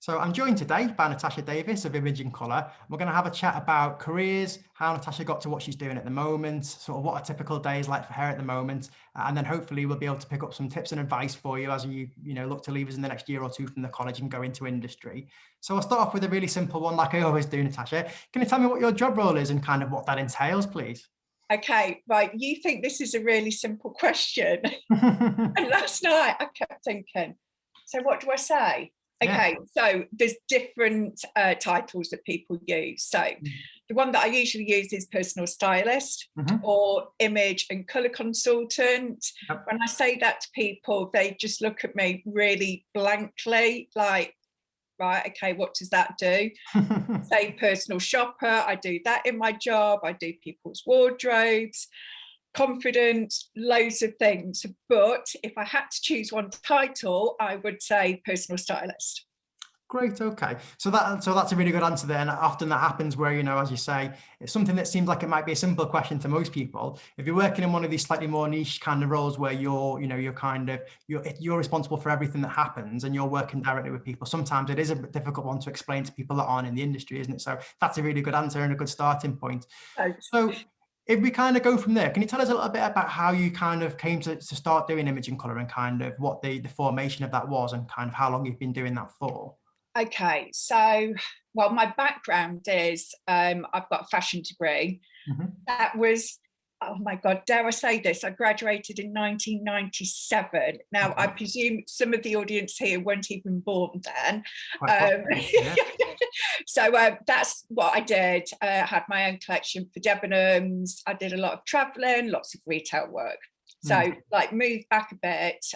So I'm joined today by Natasha Davies of Image in Colour. We're going to have a chat about careers, how Natasha got to what she's doing at the moment, sort of what a typical day is like for her at the moment, and then hopefully we'll be able to pick up some tips and advice for you as you look to leave us in the next year or two from the college and go into industry. So I'll start off with a really simple one, like I always do, Natasha. Can you tell me what your job role is and kind of what that entails, please? Okay, right. You think this is a really simple question. And last night I kept thinking, so what do I say? Yeah. Okay, so there's different titles that people use. So the one that I usually use is personal stylist Mm-hmm. or image and colour consultant. Yep. When I say that to people, they just look at me really blankly, like, right, okay, what does that do? Say personal shopper, I do that in my job. I do people's wardrobes, confidence, loads of things. But if I had to choose one title, I would say personal stylist. Great. Okay. So that's a really good answer there. And often that happens where, as you say, it's something that seems like it might be a simple question to most people. If you're working in one of these slightly more niche kind of roles where you're responsible for everything that happens and you're working directly with people, sometimes it is a bit difficult one to explain to people that aren't in the industry, isn't it? So that's a really good answer and a good starting point. So, So if we kind of go from there, can you tell us a little bit about how you kind of came to start doing image and colour and kind of what the formation of that was and kind of how long you've been doing that for? okay, so well, my background is I've got a fashion degree. Mhm. That was, oh my God, dare I say this? I graduated in 1997. Now, I Okay. presume some of the audience here weren't even born then. Quite Um, possibly. Yeah. so that's what I did. I had my own collection for Debenhams. I did a lot of traveling, lots of retail work. Mm. So, like, moved back a bit.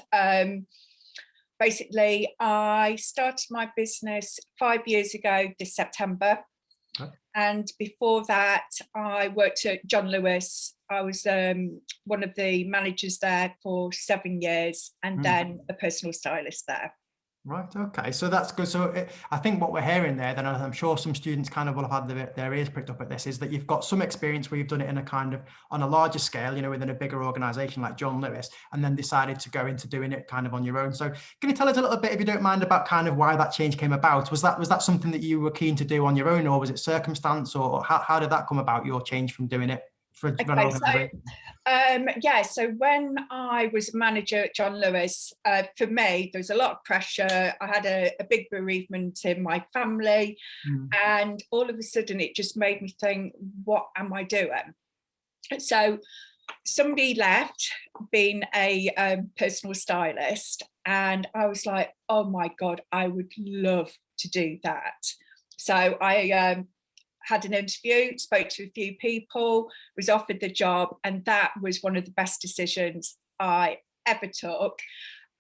Basically, I started my business 5 years ago this September. Okay. And before that, I worked at John Lewis. I was one of the managers there for 7 years and Mm. then a personal stylist there. Right. Okay. So that's good. So I think what we're hearing there, then, and I'm sure some students kind of will have had their ears pricked up at this, is that you've got some experience where you've done it in a kind of on a larger scale, within a bigger organization like John Lewis, and then decided to go into doing it kind of on your own. So can you tell us a little bit, if you don't mind, about kind of why that change came about? Was that something that you were keen to do on your own, or was it circumstance, or how did that come about, your change from doing it for an Okay, so organization? yeah, so when I was manager at John Lewis, for me, there was a lot of pressure. I had a big bereavement in my family, Mm. and all of a sudden it just made me think, what am I doing? So somebody left being a personal stylist, and I was like, oh my God, I would love to do that. So I had an interview, spoke to a few people, was offered the job, and that was one of the best decisions I ever took.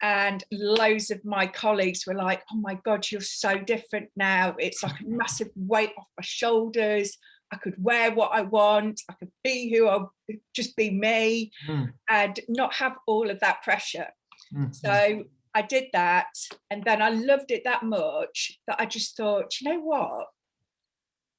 And loads of my colleagues were like, oh my God, you're so different now. It's like a massive weight off my shoulders. I could wear what I want. I could be who I just be me Mm. and not have all of that pressure. Mm. Mm. So I did that. And then I loved it that much that I just thought, you know what?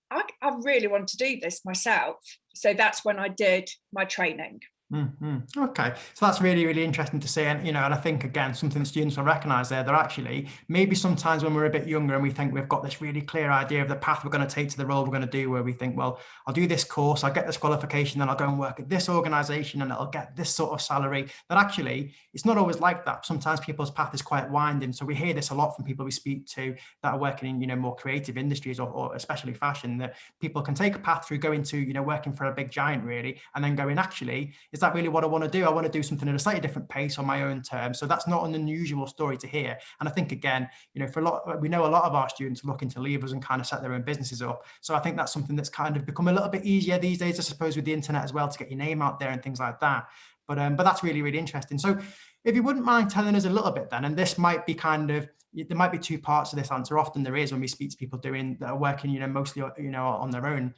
I really want to do this myself. So that's when I did my training. Okay, so that's really, really interesting to see, and I think again something that students will recognise there. They're actually maybe sometimes when we're a bit younger and we think we've got this really clear idea of the path we're going to take to the role we're going to do, where we think, well, I'll do this course, I'll get this qualification, then I'll go and work at this organisation, and it'll get this sort of salary. That actually, it's not always like that. Sometimes people's path is quite winding. So we hear this a lot from people we speak to that are working in more creative industries or especially fashion. That people can take a path through going to working for a big giant really, and then going, actually, is that really what I want to do? I want to do something at a slightly different pace on my own terms. So that's not an unusual story to hear. And I think again, we know a lot of our students are looking to leave us and kind of set their own businesses up. So I think that's something that's kind of become a little bit easier these days, I suppose, with the internet as well, to get your name out there and things like that. But that's really, really interesting. So if you wouldn't mind telling us a little bit then, and this might be there might be two parts to this answer. Often there is when we speak to people that are working, mostly, on their own.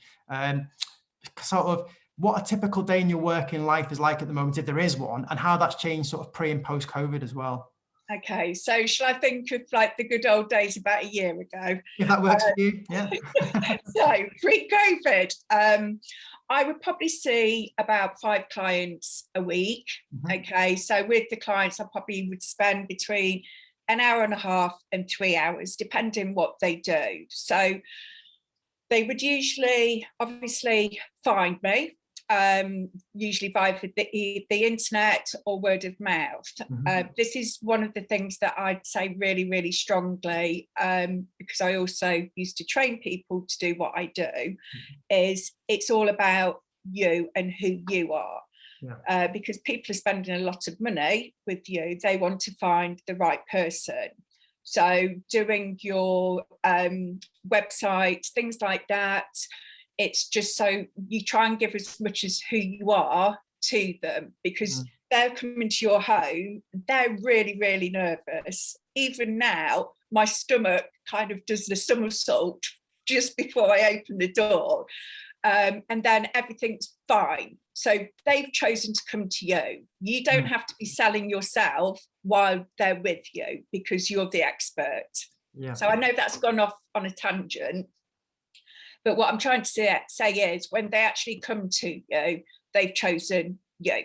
Sort of what a typical day in your working life is like at the moment, if there is one, and how that's changed sort of pre and post COVID as well. Okay, so shall I think of like the good old days about a year ago? If that works for you, yeah. So pre-COVID, I would probably see about 5 clients a week. Mhm. Okay, so with the clients, I probably would spend between an hour and a half and 3 hours, depending what they do. So they would usually, obviously, find me, usually via the internet or word of mouth. This is one of the things that I'd say really, really strongly, because I also used to train people to do what I do, is it's all about you and who you are. Because people are spending a lot of money with you, they want to find the right person. So doing your website, things like that, it's just so you try and give as much as who you are to them, because they're coming to your home, they're really, really nervous. Even now, my stomach kind of does the somersault just before I open the door. And then everything's fine. So they've chosen to come to you. You don't have to be selling yourself while they're with you, because you're the expert. So I know that's gone off on a tangent, but what I'm trying to say is when they actually come to you, they've chosen you.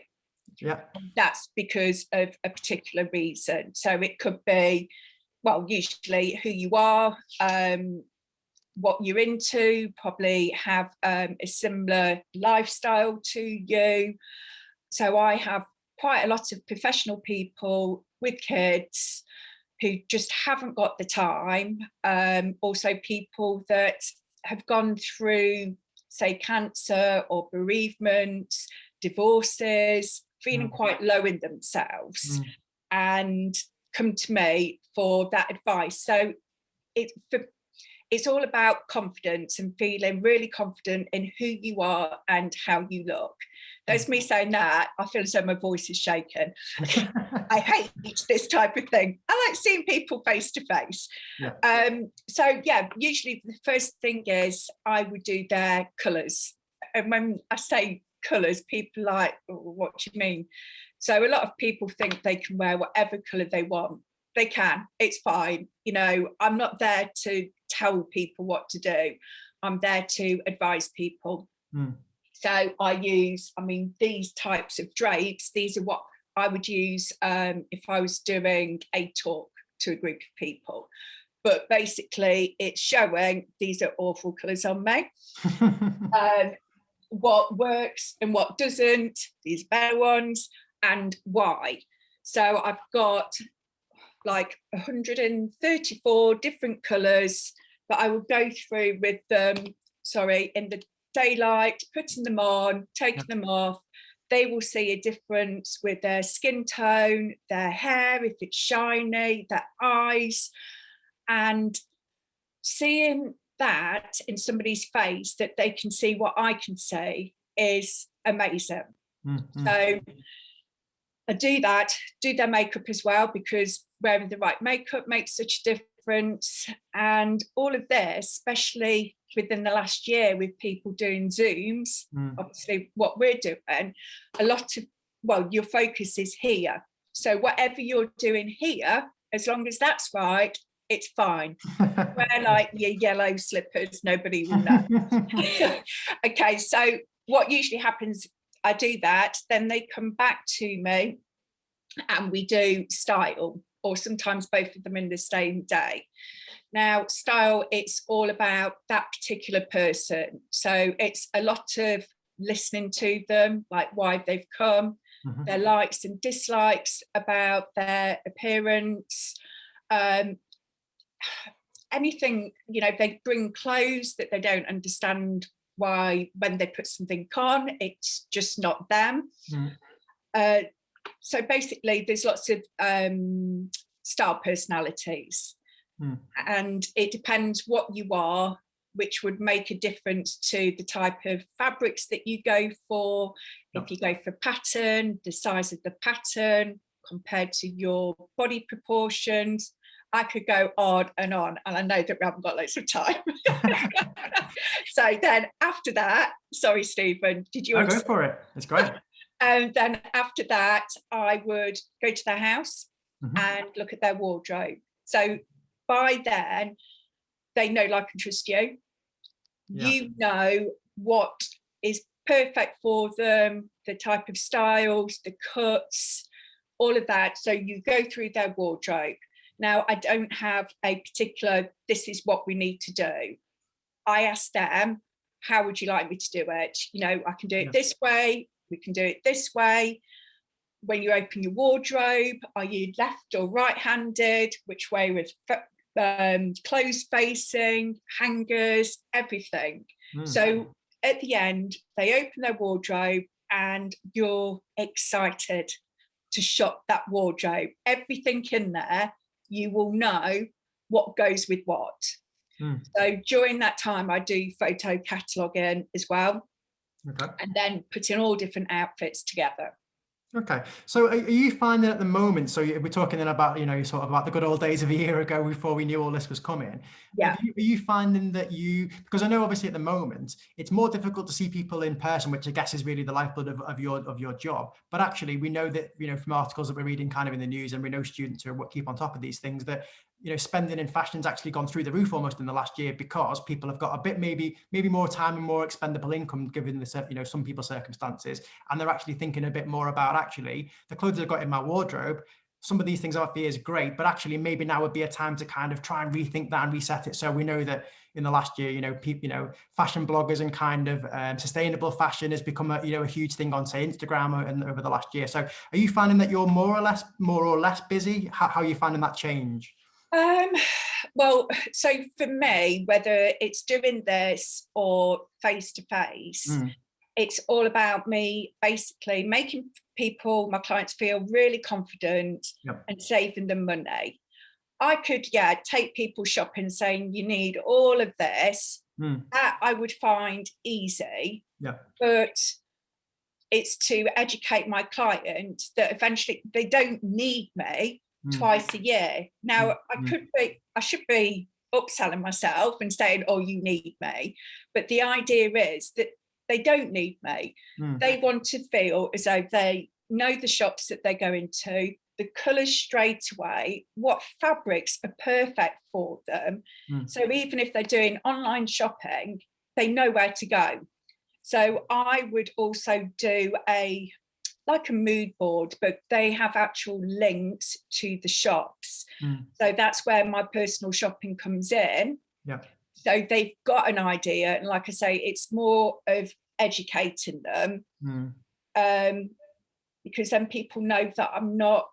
That's because of a particular reason. So it could be, well, usually who you are, what you're into, probably have a similar lifestyle to you. So I have quite a lot of professional people with kids who just haven't got the time. Also people that have gone through, say, cancer or bereavement, divorces, feeling quite low in themselves, and come to me for that advice. So it's all about confidence and feeling really confident in who you are and how you look. There's me saying that, I feel as though my voice is shaken. I hate this type of thing. I like seeing people face to face. So yeah, usually the first thing is I would do their colours. And when I say colours, people are like, oh, what do you mean? So a lot of people think they can wear whatever colour they want. They can, it's fine. You know, I'm not there to tell people what to do. I'm there to advise people. So I use, these types of drapes, these are what I would use if I was doing a talk to a group of people. But basically it's showing these are awful colours on me. What works and what doesn't, these better ones, and why. So I've got like 134 different colours that I will go through with them, in the daylight, putting them on, taking them off. They will see a difference with their skin tone, their hair, if it's shiny, their eyes, and seeing that in somebody's face, that they can see what I can see, is amazing. So I do that, do their makeup as well, because wearing the right makeup makes such a difference. And all of this, especially within the last year with people doing Zooms, obviously what we're doing, a lot of, well, your focus is here. So whatever you're doing here, as long as that's right, it's fine. Wear like your yellow slippers, nobody will know. Okay, so what usually happens, I do that, then they come back to me and we do style, or sometimes both of them in the same day. Now, style, it's all about that particular person. So it's a lot of listening to them, like why they've come, their likes and dislikes about their appearance, anything, you know, they bring clothes that they don't understand why when they put something on, it's just not them. So basically there's lots of style personalities, and it depends what you are, which would make a difference to the type of fabrics that you go for. If you go for pattern, the size of the pattern compared to your body proportions. I could go on, and I know that we haven't got loads of time. So then after that, sorry, Stephen, did you want to go for it? It's great. And then after that, I would go to their house and look at their wardrobe. So by then, they know, like, and trust you. You know what is perfect for them, the type of styles, the cuts, all of that. So you go through their wardrobe. Now, I don't have a particular, this is what we need to do. I ask them, how would you like me to do it? You know, I can do it this way, we can do it this way. When you open your wardrobe, are you left or right-handed? Which way with clothes facing, hangers, everything. So at the end, they open their wardrobe and you're excited to shop that wardrobe. Everything in there, you will know what goes with what. So during that time, I do photo cataloguing as well, and then putting all different outfits together. Okay, so are you finding at the moment, so we're talking then about, you know, sort of about the good old days of a year ago before we knew all this was coming. Yeah. Are you finding that because I know obviously at the moment it's more difficult to see people in person, which I guess is really the lifeblood of your job. But actually we know that, you know, from articles that we're reading kind of in the news, and we know students who keep on top of these things, that, you know, spending in fashion's actually gone through the roof almost in the last year, because people have got a bit maybe more time and more expendable income given the, you know, some people's circumstances, and they're actually thinking a bit more about, actually, the clothes I've got in my wardrobe, some of these things are for years great, but actually maybe now would be a time to kind of try and rethink that and reset it. So we know that in the last year, you know, fashion bloggers and kind of sustainable fashion has become a, you know, a huge thing on, say, Instagram and over the last year. So are you finding that you're more or less busy? How are you finding that change? Well, so for me, whether it's doing this or face to face, it's all about me basically making people, my clients, feel really confident and saving them money. I could, take people shopping saying you need all of this. That I would find easy. But it's to educate my client that eventually they don't need me twice a year. Now, I should be upselling myself and saying, oh, you need me. But the idea is that they don't need me. They want to feel as though they know the shops that they're going to, the colours straight away, what fabrics are perfect for them. So even if they're doing online shopping, they know where to go. So I would also do like a mood board, but they have actual links to the shops. So that's where my personal shopping comes in. So they've got an idea. And like I say, it's more of educating them, because then people know that I'm not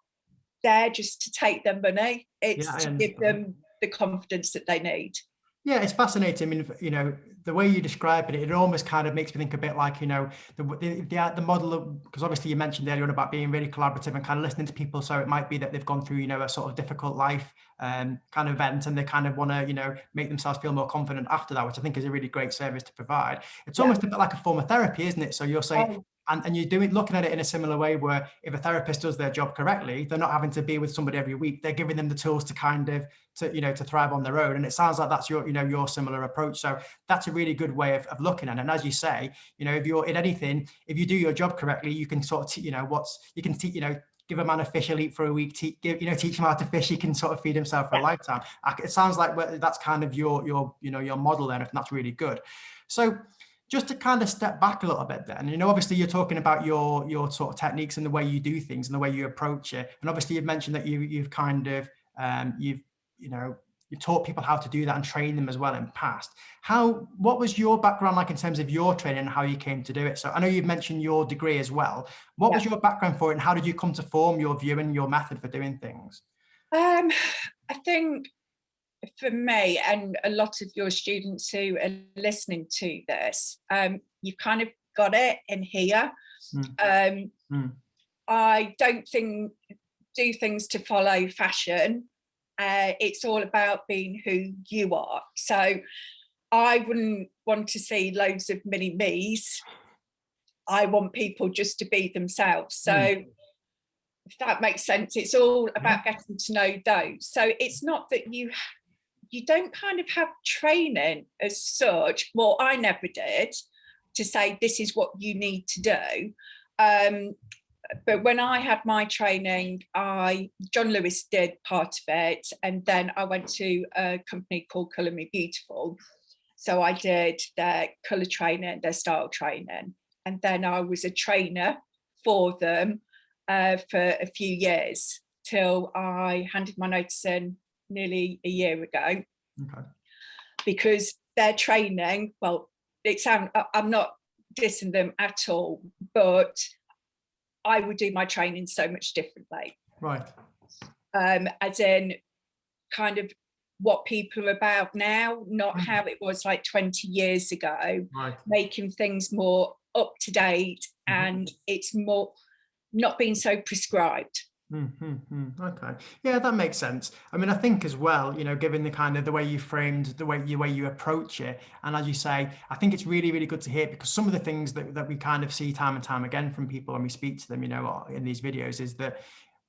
there just to take their money. It's to give them the confidence that they need. Yeah, it's fascinating. I mean, you know, the way you describe it, it almost kind of makes me think a bit like, you know, the model of, because obviously you mentioned earlier on about being really collaborative and kind of listening to people. So it might be that they've gone through, you know, a sort of difficult life kind of event, and they kind of want to, you know, make themselves feel more confident after that, which I think is a really great service to provide. It's almost a bit like a form of therapy, isn't it? So you're saying, and you're looking at it in a similar way, where if a therapist does their job correctly, they're not having to be with somebody every week. They're giving them the tools to kind of, to thrive on their own. And it sounds like that's your similar approach. So that's a really good way of looking at it. And as you say, you know, if you're in anything, if you do your job correctly, you can sort of, give a man a fish, he'll eat for a week, teach him how to fish, he can sort of feed himself for a lifetime. It sounds like that's kind of your model then, and that's really good. So just to kind of step back a little bit then, you know, obviously you're talking about your sort of techniques and the way you do things and the way you approach it. And obviously you've mentioned that you've kind of, you've taught people how to do that and train them as well in past. What was your background like in terms of your training and how you came to do it? So I know you've mentioned your degree as well. What was your background for it, and how did you come to form your view and your method for doing things? I think for me, and a lot of your students who are listening to this, you've kind of got it in here. I don't do things to follow fashion. It's all about being who you are. So I wouldn't want to see loads of mini me's. I want people just to be themselves. So if that makes sense, it's all about getting to know those. So it's not that you don't kind of have training as such. Well, I never did, to say this is what you need to do. But when I had my training, John Lewis did part of it, and then I went to a company called Colour Me Beautiful. So I did their colour training, their style training, and then I was a trainer for them for a few years till I handed my notice in nearly a year ago, Okay. because their training, well, I'm not dissing them at all, but I would do my training so much differently. Right. As in kind of what people are about now, not how it was like 20 years ago, Right. making things more up to date, and it's more not being so prescribed. Okay. Yeah, that makes sense. I mean, I think as well, given the kind of the way you framed, the way you approach it, and as you say, I think it's really, really good to hear, because some of the things that we kind of see time and time again from people when we speak to them, in these videos, is that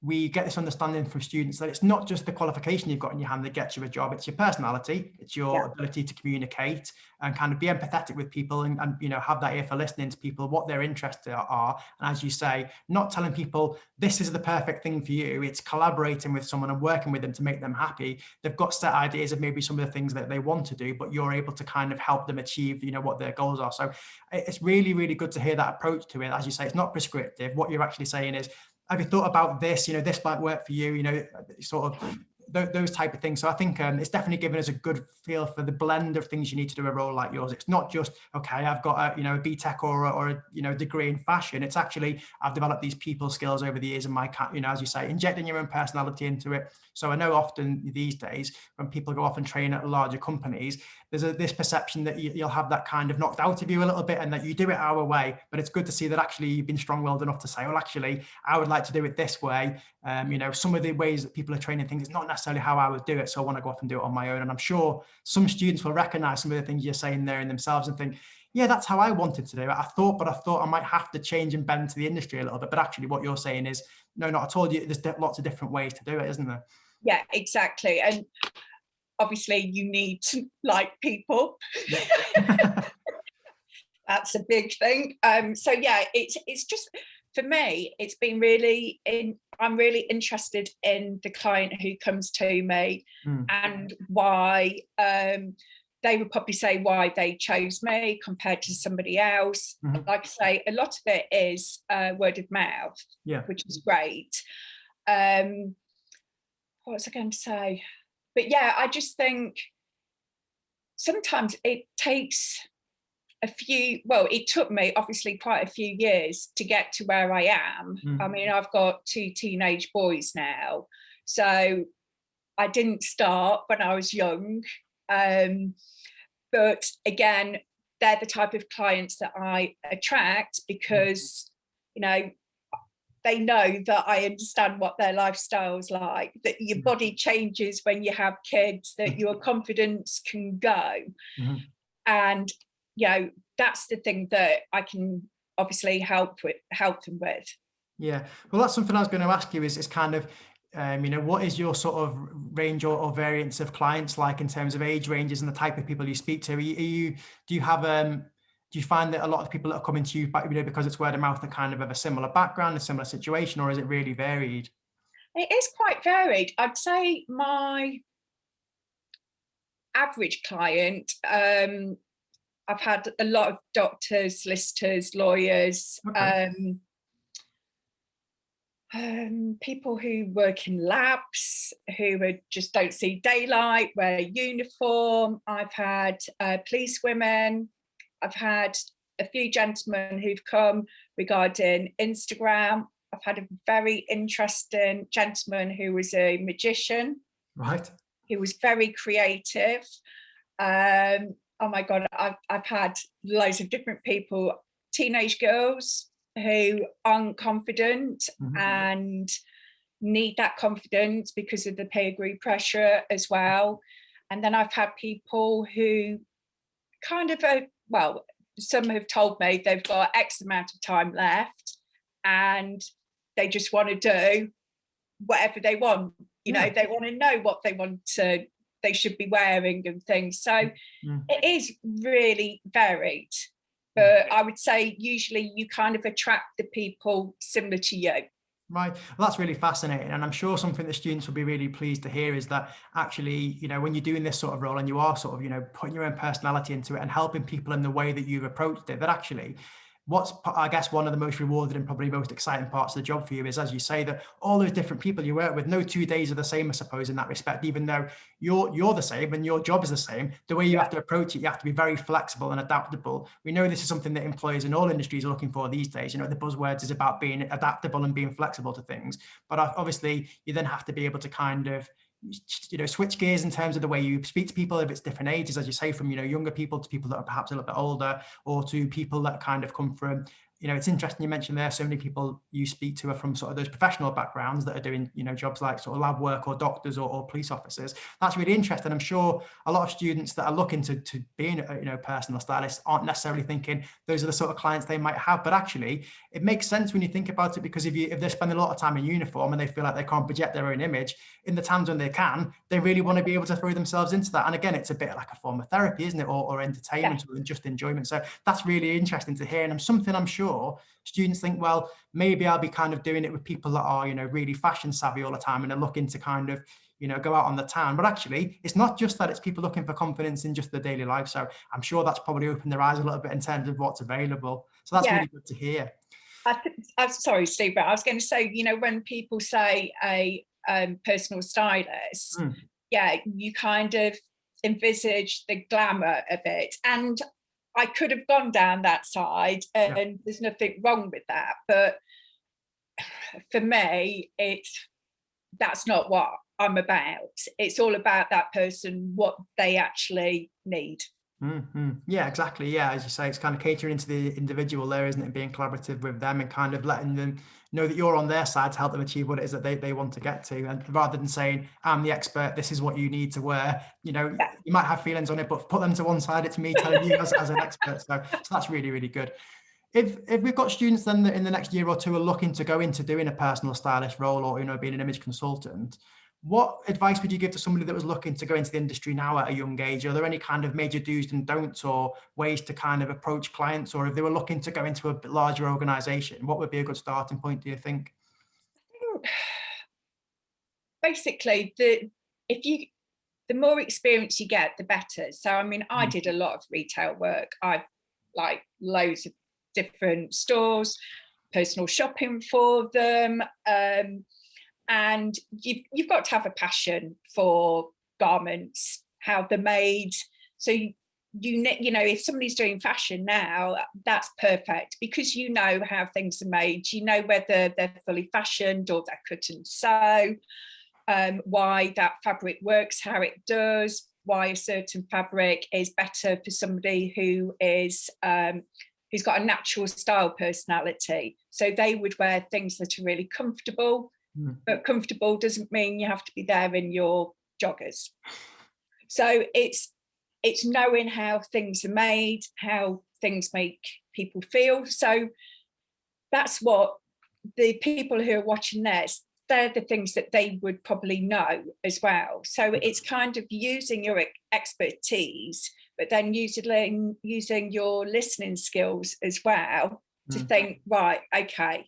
we get this understanding from students that it's not just the qualification you've got in your hand that gets you a job, it's your personality, it's your ability to communicate and kind of be empathetic with people, and have that ear for listening to people, what their interests are. And as you say, not telling people this is the perfect thing for you, it's collaborating with someone and working with them to make them happy. They've got set ideas of maybe some of the things that they want to do, but you're able to kind of help them achieve, what their goals are. So it's really, really good to hear that approach to it. As you say, it's not prescriptive. What you're actually saying is, have you thought about this? This might work for you, sort of those type of things. So I think it's definitely given us a good feel for the blend of things you need to do a role like yours. It's not just, okay, I've got a BTEC or a degree in fashion. It's actually, I've developed these people skills over the years, and as you say, injecting your own personality into it. So I know often these days when people go off and train at larger companies, there's this perception that you'll have that kind of knocked out of you a little bit, and that you do it our way. But it's good to see that actually you've been strong-willed enough to say, well, actually, I would like to do it this way. Some of the ways that people are training things, it's not necessarily how I would do it, so I want to go off and do it on my own. And I'm sure some students will recognize some of the things you're saying there in themselves and think, yeah, that's how I wanted to do it. I thought I might have to change and bend to the industry a little bit. But actually what you're saying is, no, not at all. There's lots of different ways to do it, isn't there? Yeah, exactly. And obviously you need to like people. Yeah. That's a big thing. So yeah, it's just, for me, it's been I'm really interested in the client who comes to me, and why they would probably say why they chose me compared to somebody else. Like I say, a lot of it is word of mouth, which is great. What was I going to say? But yeah, I just think sometimes it takes it took me obviously quite a few years to get to where I am. I mean, I've got 2 teenage boys now, so I didn't start when I was young. But again, they're the type of clients that I attract, because, they know that I understand what their lifestyle's like, that your body changes when you have kids, that your confidence can go. And that's the thing that I can obviously help them with. Yeah, well, that's something I was going to ask you, is kind of, what is your sort of range or variance of clients like in terms of age ranges and the type of people you speak to? Do you find that a lot of people that are coming to you, because it's word of mouth, are kind of a similar background, a similar situation, or is it really varied? It is quite varied. I'd say my average client, I've had a lot of doctors, solicitors, lawyers, people who work in labs, who just don't see daylight, wear uniform. I've had police women. I've had a few gentlemen who've come regarding Instagram. I've had a very interesting gentleman who was a magician. Right. He was very creative. Oh my God, I've had loads of different people, teenage girls who aren't confident and need that confidence because of the peer group pressure as well. And then I've had people who kind of, some have told me they've got X amount of time left and they just want to do whatever they want. They want to know what they should be wearing and things. So it is really varied. But I would say usually you kind of attract the people similar to you. Right. Well, that's really fascinating. And I'm sure something the students will be really pleased to hear is that actually, when you're doing this sort of role and you are sort of, putting your own personality into it and helping people in the way that you've approached it, that actually what's, I guess, one of the most rewarding and probably most exciting parts of the job for you is, as you say, that all those different people you work with, no 2 days are the same, I suppose, in that respect. Even though you're the same and your job is the same, the way you have to approach it, you have to be very flexible and adaptable. We know this is something that employers in all industries are looking for these days. You know, the buzzwords is about being adaptable and being flexible to things, but obviously you then have to be able to kind of, you know, switch gears in terms of the way you speak to people, if it's different ages, as you say, from, you know, younger people to people that are perhaps a little bit older, or to people that kind of come from, you know, it's interesting you mentioned there, so many people you speak to are from sort of those professional backgrounds that are doing, you know, jobs like sort of lab work or doctors or police officers. That's really interesting. I'm sure a lot of students that are looking to being a, you know, personal stylists aren't necessarily thinking those are the sort of clients they might have, but actually it makes sense when you think about it, because if they're spending a lot of time in uniform and they feel like they can't project their own image, in the times when they can, they really want to be able to throw themselves into that. And again, it's a bit like a form of therapy, isn't it? Or entertainment, or just enjoyment. So that's really interesting to hear. And something I'm sure students think, well, maybe I'll be kind of doing it with people that are, you know, really fashion savvy all the time and are looking to kind of, you know, go out on the town. But actually, it's not just that, it's people looking for confidence in just their daily life. So I'm sure that's probably opened their eyes a little bit in terms of what's available. So that's really good to hear. I'm sorry, Steve, but I was going to say, you know, when people say a personal stylist, you kind of envisage the glamour of it. And I could have gone down that side, and there's nothing wrong with that. But for me, that's not what I'm about. It's all about that person, what they actually need. Yeah, exactly. Yeah, as you say, it's kind of catering to the individual there, isn't it? Being collaborative with them and kind of letting them know that you're on their side to help them achieve what it is that they want to get to. And rather than saying, I'm the expert, this is what you need to wear, you know, you might have feelings on it, but put them to one side. It's me telling you as an expert. So that's really, really good. If we've got students then that in the next year or two are looking to go into doing a personal stylist role, or, you know, being an image consultant, what advice would you give to somebody that was looking to go into the industry now at a young age? Are there any kind of major do's and don'ts, or ways to kind of approach clients? Or if they were looking to go into a larger organization, what would be a good starting point, do you think? Basically, the more experience you get, the better. So, I mean, I did a lot of retail work. I've like loads of different stores, personal shopping for them. And you've got to have a passion for garments, how they're made. So you know, if somebody's doing fashion now, that's perfect, because you know how things are made. You know whether they're fully fashioned or they're cut and sew, why that fabric works, how it does, why a certain fabric is better for somebody who is who's got a natural style personality. So they would wear things that are really comfortable. But comfortable doesn't mean you have to be there in your joggers. So it's knowing how things are made, how things make people feel. So that's what the people who are watching this, they're the things that they would probably know as well. So it's kind of using your expertise, but then using your listening skills as well to think, right, okay,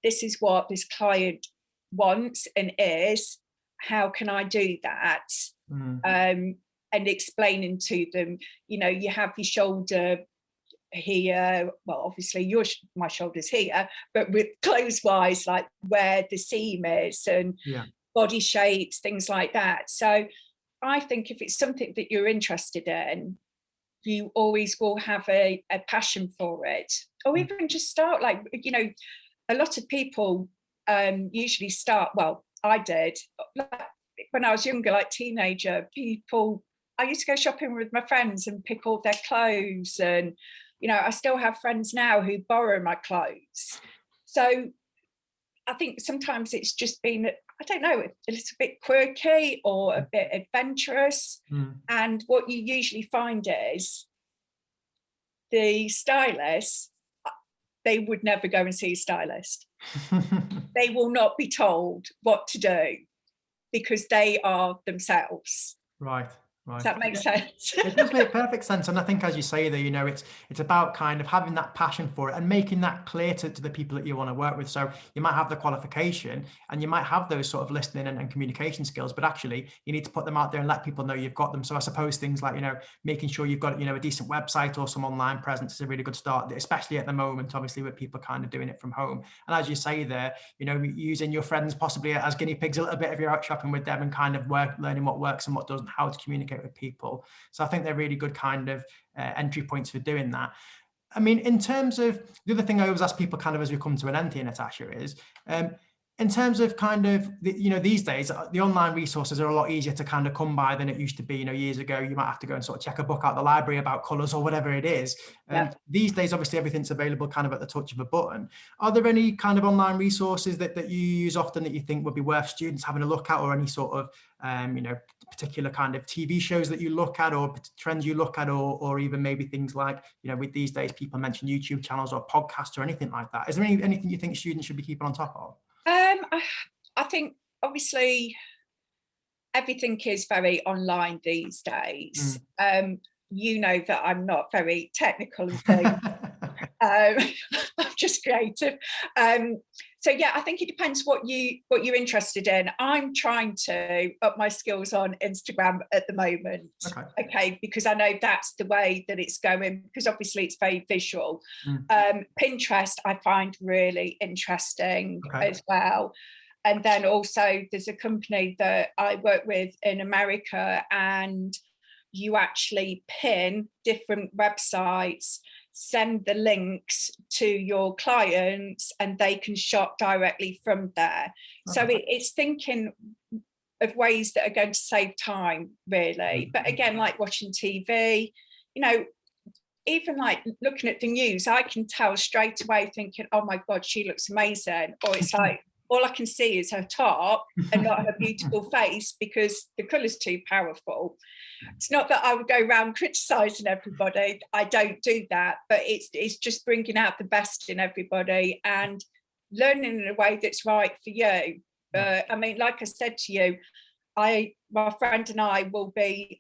this is what this client wants and is, how can I do that? And explaining to them, you know, you have your shoulder here, well, obviously my shoulder's here, but with clothes wise, like where the seam is, and body shapes, things like that. So I think if it's something that you're interested in, you always will have a passion for it. Or even just start, like, you know, a lot of people usually start, well, I did, like, when I was younger, like teenager, I used to go shopping with my friends and pick all their clothes. And, you know, I still have friends now who borrow my clothes. So I think sometimes it's just been, I don't know, a little bit quirky or a bit adventurous. And what you usually find is the stylists, they would never go and see a stylist. They will not be told what to do because they are themselves. Right. Does Right. that make sense? It does make perfect sense. And I think, as you say there, it's about kind of having that passion for it and making that clear to the people that you want to work with. So you might have the qualification and you might have those sort of listening and communication skills, but actually you need to put them out there and let people know you've got them. So I suppose things like, making sure you've got, a decent website or some online presence is a really good start, especially at the moment, obviously, with people kind of doing it from home. And as you say there, using your friends possibly as guinea pigs a little bit if you're out shopping with them and kind of learning what works and what doesn't, how to communicate with people. So I think they're really good kind of entry points for doing that. I mean, in terms of the other thing I always ask people kind of as we come to an end here, Natasha, is in terms of kind of, these days, the online resources are a lot easier to kind of come by than it used to be. Years ago, you might have to go and sort of check a book out the library about colours or whatever it is. Yeah. These days, obviously, everything's available kind of at the touch of a button. Are there any kind of online resources that you use often that you think would be worth students having a look at, or any sort of, particular kind of TV shows that you look at or trends you look at, or even maybe things like, with these days, people mention YouTube channels or podcasts or anything like that? Is there anything you think students should be keeping on top of? I think obviously everything is very online these days. You know that I'm not very technical and things. I'm just creative. So yeah, I think it depends what you're interested in. I'm trying to up my skills on Instagram at the moment. Okay, because I know that's the way that it's going, because obviously it's very visual. Pinterest I find really interesting as well. And then also there's a company that I work with in America, and you actually pin different websites, send the links to your clients, and they can shop directly from there. So it's thinking of ways that are going to save time, really. But again, like watching TV, even like looking at the news, I can tell straight away thinking, oh my God, she looks amazing. Or it's like, all I can see is her top and not her beautiful face because the colour's too powerful. It's not that I would go around criticising everybody. I don't do that, but it's just bringing out the best in everybody and learning in a way that's right for you. I mean, like I said to you, my friend and I will be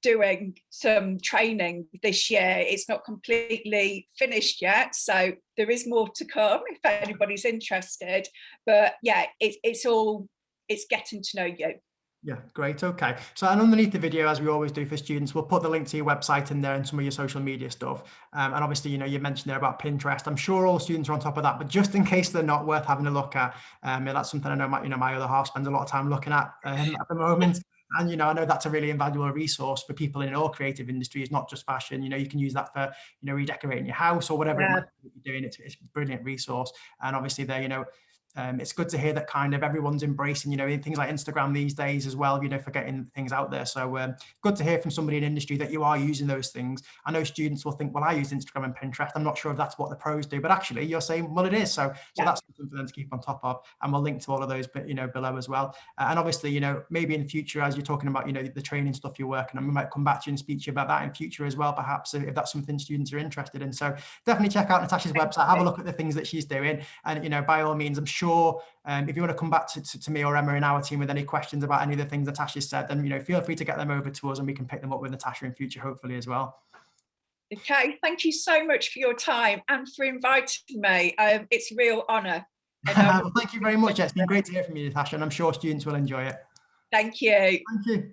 doing some training this year. It's not completely finished yet, so there is more to come if anybody's interested. But yeah, it's getting to know you. Yeah, great. Okay. So, and underneath the video, as we always do for students, we'll put the link to your website in there and some of your social media stuff. And obviously, you mentioned there about Pinterest. I'm sure all students are on top of that, but just in case they're not, worth having a look at. That's something I know my other half spends a lot of time looking at the moment. And, I know that's a really invaluable resource for people in all creative industries, not just fashion. You can use that for, redecorating your house or whatever it might be you're doing. It's a brilliant resource. And obviously there, it's good to hear that kind of everyone's embracing, things like Instagram these days as well, for getting things out there. So good to hear from somebody in industry that you are using those things. I know students will think, well, I use Instagram and Pinterest. I'm not sure if that's what the pros do, but actually you're saying, well, it is. So that's something for them to keep on top of. And we'll link to all of those, but below as well. And obviously, maybe in the future, as you're talking about, the training stuff you're working on, we might come back to you and speak to you about that in future as well, perhaps, if that's something students are interested in. So definitely check out Natasha's website, have a look at the things that she's doing. And, by all means, I'm sure if you want to come back to me or Emma in our team with any questions about any of the things Natasha said, then feel free to get them over to us and we can pick them up with Natasha in future, hopefully as well. Okay, thank you so much for your time and for inviting me. It's a real honour. Well, thank you very much. It's been great to hear from you, Natasha, and I'm sure students will enjoy it. Thank you. Thank you.